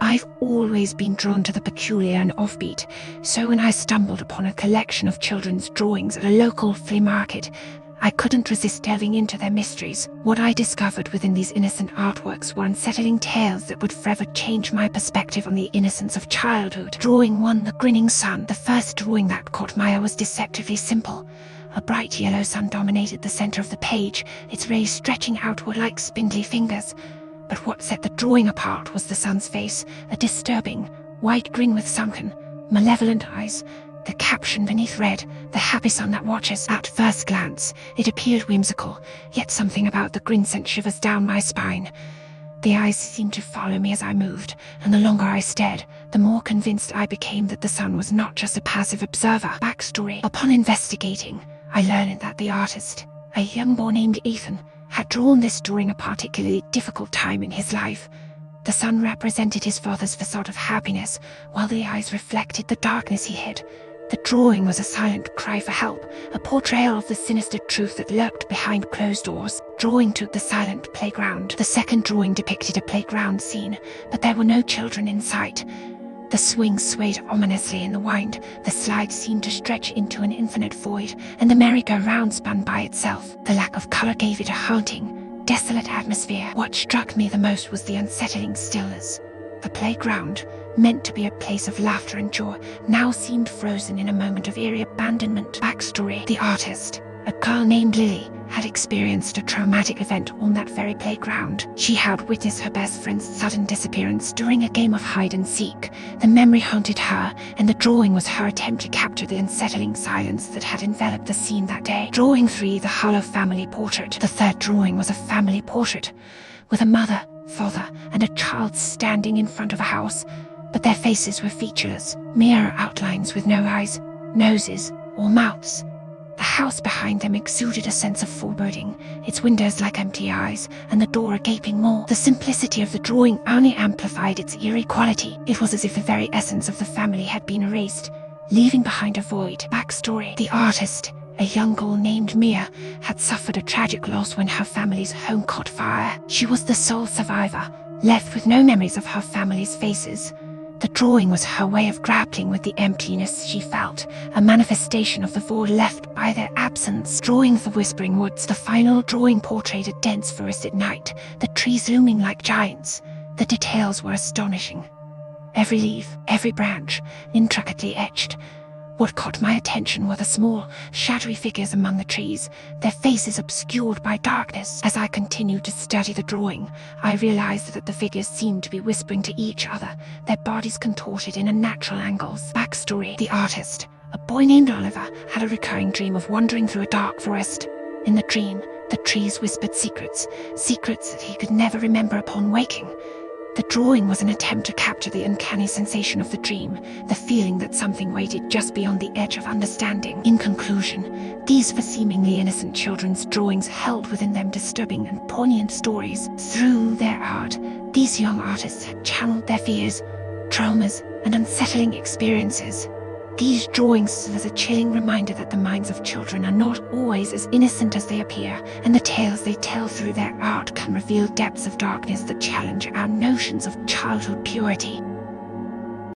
I've always been drawn to the peculiar and offbeat, so when I stumbled upon a collection of children's drawings at a local flea market, I couldn't resist delving into their mysteries. What I discovered within these innocent artworks were unsettling tales that would forever change my perspective on the innocence of childhood. Drawing 1, the grinning sun. The first drawing that caught my eye was deceptively simple. A bright yellow sun dominated the center of the page, its rays stretching outward like spindly fingers. But what set the drawing apart was the sun's face, a disturbing, white grin with sunken, malevolent eyes. The caption beneath read, "The happy sun that watches." At first glance, it appeared whimsical, yet something about the grin sent shivers down my spine. The eyes seemed to follow me as I moved, and the longer I stared, the more convinced I became that the sun was not just a passive observer. Backstory. Upon investigating, I learned that the artist, a young boy named Ethan, had drawn this during a particularly difficult time in his life. The sun represented his father's facade of happiness, while the eyes reflected the darkness he hid. The drawing was a silent cry for help, a portrayal of the sinister truth that lurked behind closed doors. Drawing 2, the silent playground. The second drawing depicted a playground scene, but there were no children in sight. The swing swayed ominously in the wind, the slide seemed to stretch into an infinite void, and the merry-go-round spun by itself. The lack of color gave it a haunting, desolate atmosphere. What struck me the most was the unsettling stillness. The playground, meant to be a place of laughter and joy, now seemed frozen in a moment of eerie abandonment. Backstory. The artist, a girl named Lily, had experienced a traumatic event on that very playground. She had witnessed her best friend's sudden disappearance during a game of hide and seek. The memory haunted her, and the drawing was her attempt to capture the unsettling silence that had enveloped the scene that day. Drawing 3, the hollow family portrait. The third drawing was a family portrait, with a mother, father, and a child standing in front of a house, but their faces were featureless, mere outlines with no eyes, noses, or mouths. The house behind them exuded a sense of foreboding, its windows like empty eyes, and the door a gaping maw. The simplicity of the drawing only amplified its eerie quality. It was as if the very essence of the family had been erased, leaving behind a void. Backstory. The artist, a young girl named Mia, had suffered a tragic loss when her family's home caught fire. She was the sole survivor, left with no memories of her family's faces. The drawing was her way of grappling with the emptiness she felt, a manifestation of the void left by their absence. Drawing the whispering woods. The final drawing portrayed a dense forest at night, the trees looming like giants. The details were astonishing. Every leaf, every branch, intricately etched. What caught my attention were the small, shadowy figures among the trees, their faces obscured by darkness. As I continued to study the drawing, I realized that the figures seemed to be whispering to each other, their bodies contorted in unnatural angles. Backstory. The artist, a boy named Oliver, had a recurring dream of wandering through a dark forest. In the dream, the trees whispered secrets that he could never remember upon waking. The drawing was an attempt to capture the uncanny sensation of the dream, the feeling that something waited just beyond the edge of understanding. In conclusion, these for seemingly innocent children's drawings held within them disturbing and poignant stories. Through their art, these young artists had channeled their fears, traumas, and unsettling experiences. These drawings serve as a chilling reminder that the minds of children are not always as innocent as they appear, and the tales they tell through their art can reveal depths of darkness that challenge our notions of childhood purity.